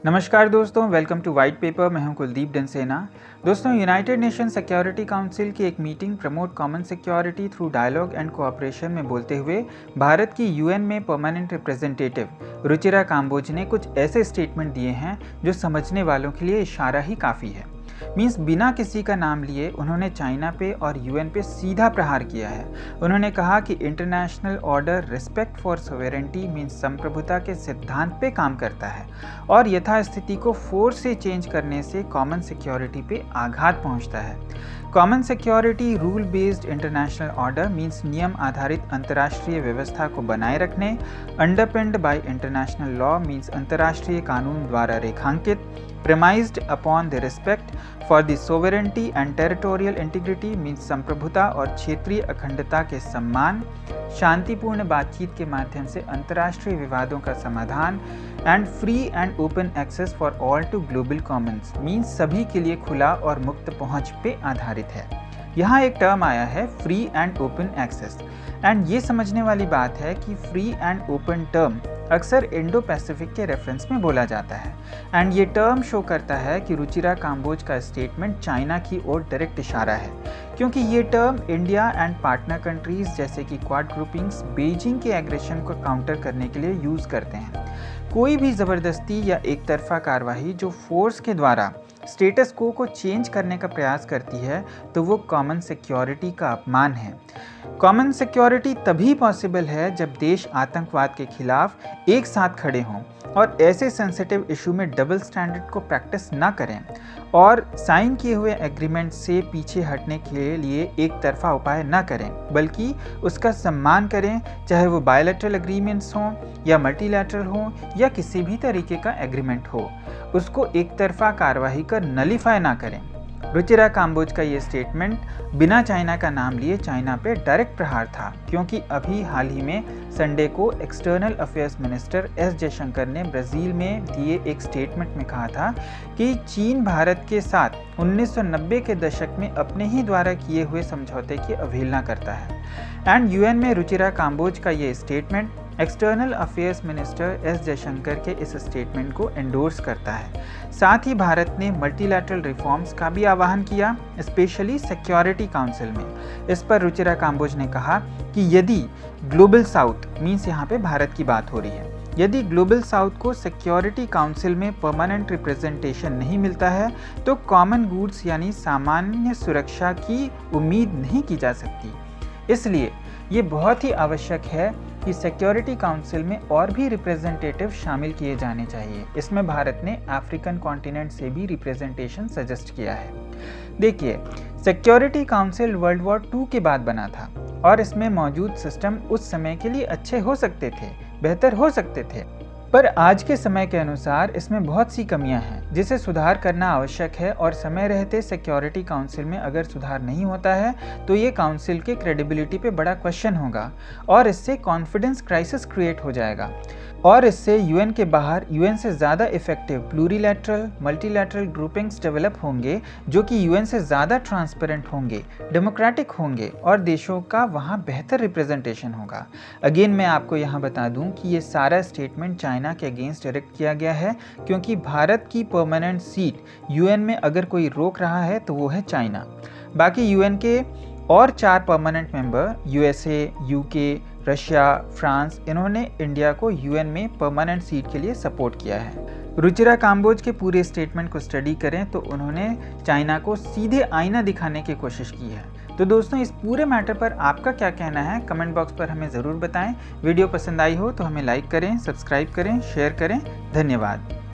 नमस्कार दोस्तों, welcome to white paper. मैं हूं कुलदीप डनसेना। दोस्तों, यूनाइटेड नेशन सिक्योरिटी काउंसिल की एक meeting promote common security through dialogue and cooperation में बोलते हुए भारत की यूएन में परमानेंट रिप्रेजेंटेटिव रुचिरा काम्बोज ने कुछ ऐसे स्टेटमेंट दिए हैं जो समझने वालों के लिए इशारा ही काफ़ी है। मीन्स बिना किसी का नाम लिए उन्होंने चाइना पे और यूएन पे सीधा प्रहार किया है। उन्होंने कहा कि international order respect for sovereignty means संप्रभुता के सिद्धांत पे काम करता है और यथास्थिति को फोर्स से चेंज करने से कॉमन सिक्योरिटी पे आघात पहुंचता है। Common security rule based international order means नियम आधारित अंतर्राष्ट्रीय व्यवस्था को बनाए रखने, अंडरपिन्ड बाय इंटरनेशनल लॉ मीन्स अंतर्राष्ट्रीय कानून द्वारा रेखांकित, premised upon the respect for the sovereignty and territorial integrity means संप्रभुता और क्षेत्रीय अखंडता के सम्मान, शांतिपूर्ण बातचीत के माध्यम से अंतर्राष्ट्रीय विवादों का समाधान and free and open access for all to global commons means सभी के लिए खुला और मुक्त पहुंच पे आधारित है। यहाँ एक टर्म आया है free and open access, and ये समझने वाली बात है कि फ्री एंड ओपन टर्म अक्सर इंडो पैसिफिक के रेफरेंस में बोला जाता है एंड ये टर्म शो करता है कि रुचिरा काम्बोज का स्टेटमेंट चाइना की ओर डायरेक्ट इशारा है, क्योंकि ये term India and partner countries जैसे कि क्वाड ग्रुपिंग्स बीजिंग के एग्रेशन को काउंटर करने के लिए यूज़ करते हैं। कोई भी ज़बरदस्ती या एक तरफा कार्रवाई जो फोर्स के द्वारा स्टेटस को चेंज करने का प्रयास करती है तो वो कॉमन सिक्योरिटी का अपमान है। कॉमन सिक्योरिटी तभी पॉसिबल है जब देश आतंकवाद के खिलाफ एक साथ खड़े हों और ऐसे सेंसिटिव इशू में डबल स्टैंडर्ड को प्रैक्टिस ना करें और साइन किए हुए एग्रीमेंट से पीछे हटने के लिए एक तरफा उपाय ना करें, बल्कि उसका सम्मान करें, चाहे वो बायलैटरल एग्रीमेंट्स हों या मल्टीलैटरल हों या किसी भी तरीके का एग्रीमेंट हो, उसको एक तरफा कार्रवाई कर नलीफाई ना करें। रुचिरा काम्बोज का ये स्टेटमेंट बिना चाइना का नाम लिए चाइना पे डायरेक्ट प्रहार था, क्योंकि अभी हाल ही में संडे को external affairs minister S Jaishankar ने ब्राज़ील में दिए एक स्टेटमेंट में कहा था कि चीन भारत के साथ 1990 के दशक में अपने ही द्वारा किए हुए समझौते की अवहेलना करता है। एंड यूएन में रुचिरा काम्बोज का ये statement external affairs minister S Jaishankar के इस स्टेटमेंट को एंडोर्स करता है। साथ ही भारत ने मल्टीलैटरल रिफॉर्म्स का भी आह्वान किया, स्पेशली सिक्योरिटी काउंसिल में। इस पर रुचिरा काम्बोज ने कहा कि यदि ग्लोबल साउथ मीन्स यहाँ पे भारत की बात हो रही है, यदि ग्लोबल साउथ को सिक्योरिटी काउंसिल में परमानेंट रिप्रेजेंटेशन नहीं मिलता है तो कॉमन गुड्स यानी सामान्य सुरक्षा की उम्मीद नहीं की जा सकती। इसलिए ये बहुत ही आवश्यक है कि सिक्योरिटी काउंसिल में और भी रिप्रेजेंटेटिव शामिल किए जाने चाहिए। इसमें भारत ने अफ्रीकन कॉन्टिनेंट से भी रिप्रेजेंटेशन सजेस्ट किया है। देखिए, सिक्योरिटी काउंसिल वर्ल्ड वॉर 2 के बाद बना था और इसमें मौजूद सिस्टम उस समय के लिए अच्छे हो सकते थे, बेहतर हो सकते थे, पर आज के समय के अनुसार इसमें बहुत सी कमियां हैं जिसे सुधार करना आवश्यक है और समय रहते सिक्योरिटी काउंसिल में अगर सुधार नहीं होता है तो ये काउंसिल के क्रेडिबिलिटी पे बड़ा क्वेश्चन होगा और इससे कॉन्फिडेंस क्राइसिस क्रिएट हो जाएगा और इससे यूएन के बाहर यूएन से ज़्यादा इफेक्टिव प्लूरीलैटरल मल्टीलैटरल ग्रुपिंग्स डेवलप होंगे जो कि यूएन से ज़्यादा ट्रांसपेरेंट होंगे, डेमोक्रेटिक होंगे और देशों का वहाँ बेहतर रिप्रेजेंटेशन होगा। अगेन मैं आपको यहाँ बता दूँ कि ये सारा स्टेटमेंट चाइना के अगेंस्ट डायरेक्ट किया गया है, क्योंकि भारत की परमानेंट सीट यूएन में अगर कोई रोक रहा है तो वो है चाइना। बाकी यूएन के और 4 permanent member USA, UK, Russia, France, इन्होंने इंडिया को यूएन में परमानेंट सीट के लिए सपोर्ट किया है। रुचिरा काम्बोज के पूरे स्टेटमेंट को स्टडी करें तो उन्होंने चाइना को सीधे आईना दिखाने की कोशिश की है। तो दोस्तों, इस पूरे मैटर पर आपका क्या कहना है कमेंट बॉक्स पर हमें ज़रूर बताएं। वीडियो पसंद आई हो तो हमें लाइक करें, सब्सक्राइब करें, शेयर करें। धन्यवाद।